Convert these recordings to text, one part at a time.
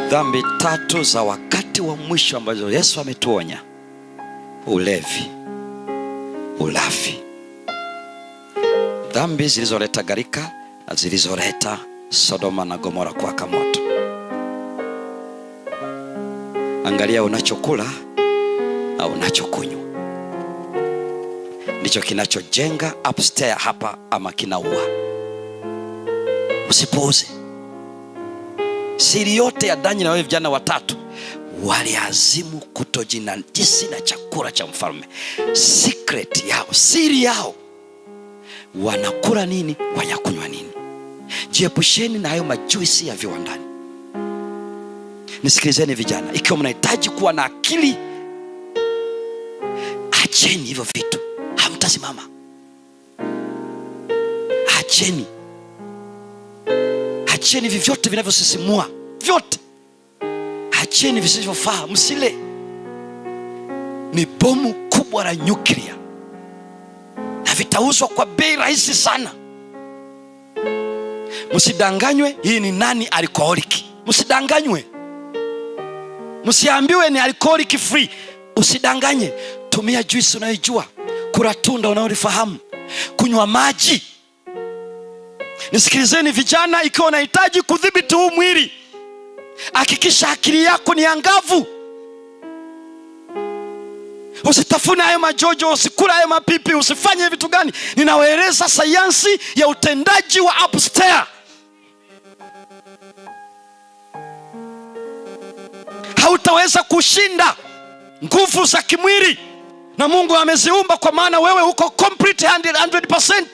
Dhambi tatu za wakati wa mwisho ambazo Yesu ametuonya: ulevi, ulafi. Dhambi zilizoleta gharika na zilizoleta Sodoma na Gomora kuwaka moto. Angalia unachokula au unachokunywa, ndicho kinachojenga upstairs hapa ama kinaua. Usipuuze. Siri yote ya Danieli na wale vijana watatu waliazimu kutojinajisi na chakula cha mfalme. Secret yao, siri yao, wanakula nini, wanakunywa nini. Jiepusheni na hayo majuisi ya viwandani. Nisikilizeni vijana, ikiwa mnahitaji kuwa na akili, acheni hivyo vitu, hamtasimama. Acheni hivi vyote vinavyosisimua, vyote. Acheni visivyofaa, msile. Ni bomu kubwa la nyuklia na vitauzwa kwa bei rahisi sana. Msidanganywe hii ni nani alcoholic. Msidanganywe. Msiambiwe ni alcoholic free. Usidanganye. Tumia juice unayojua, kula tunda unalolifahamu, kunywa maji. Nisikilizeni vijana, ikiwa unahitaji kudhibiti huu mwili, hakikisha akili yako ni angavu. Usitafune hayo majojo, usikula hayo mapipi, usifanye vitu gani. Ninawaeleza sayansi ya utendaji wa upstairs. Hautaweza kushinda nguvu za kimwili, na Mungu ameziumba, kwa maana wewe uko complete 100%.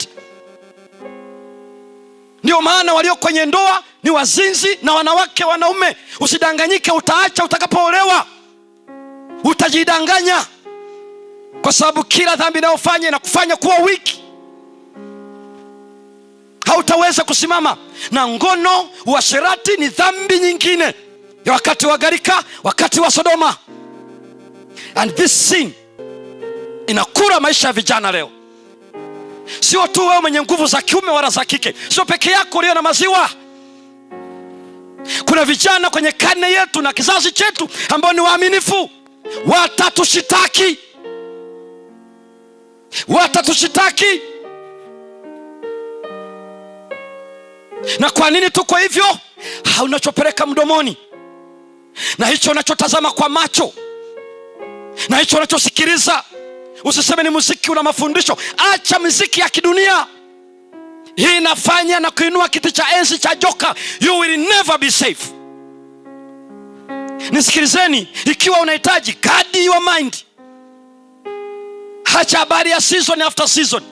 Ndio maana walio kwenye ndoa ni wazinzi na wanawake wanaume. Usidanganyike, utaacha utakapoolewa. Utajidanganya, kwa sababu kila dhambi inayofanya inakufanya kuwa wiki. Hautaweza kusimama. Na ngono, uasherati ni dhambi nyingine ya wakati wa gharika, wakati wa Sodoma. And this sin inakula maisha ya vijana leo. Sio tu wewe mwenye nguvu za kiume wala za kike, sio peke yako ulio na maziwa. Kuna vijana kwenye karne yetu na kizazi chetu ambao ni waaminifu. Watatushitaki. Na kwa nini tuko hivyo? Unachopeleka mdomoni, na hicho unachotazama kwa macho, na hicho unachosikiliza. Usiseme ni muziki una mafundisho. Acha muziki ya kidunia. Hii inafanya na kuinua kiti cha enzi cha joka. You will never be safe. Nisikilizeni, ikiwa unahitaji guard your mind. Hacha habari ya season after season.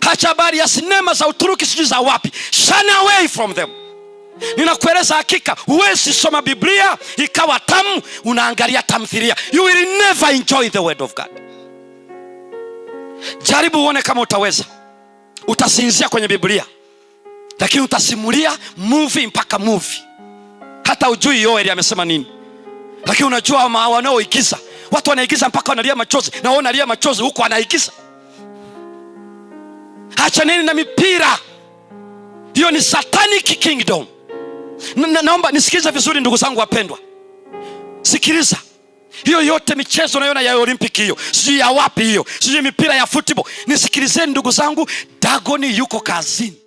Hacha habari ya sinema za Uturuki sijui za wapi. Shun away from them. Ninakueleza hakika, huwezi soma Biblia ikawa tamu unaangalia tamthilia. You will never enjoy the word of God. Jaribu uone kama utaweza. Utasinzia kwenye Biblia, lakini utasimulia movie mpaka movie. Hata ujui Yoeli amesema nini, lakini unajua wanaoigiza. Watu wanaigiza mpaka wanalia machozi, na wao wanalia machozi huko anaigiza. Acha nini na mipira. Hiyo ni satanic kingdom. Naomba nisikize vizuri ndugu zangu wapendwa. Sikiliza. Hiyo yote michezo unaiona ya Olympic, hiyo sijui ya wapi, hiyo sijui mipira ya football. Nisikilizeni ndugu zangu, Dagoni yuko kazini.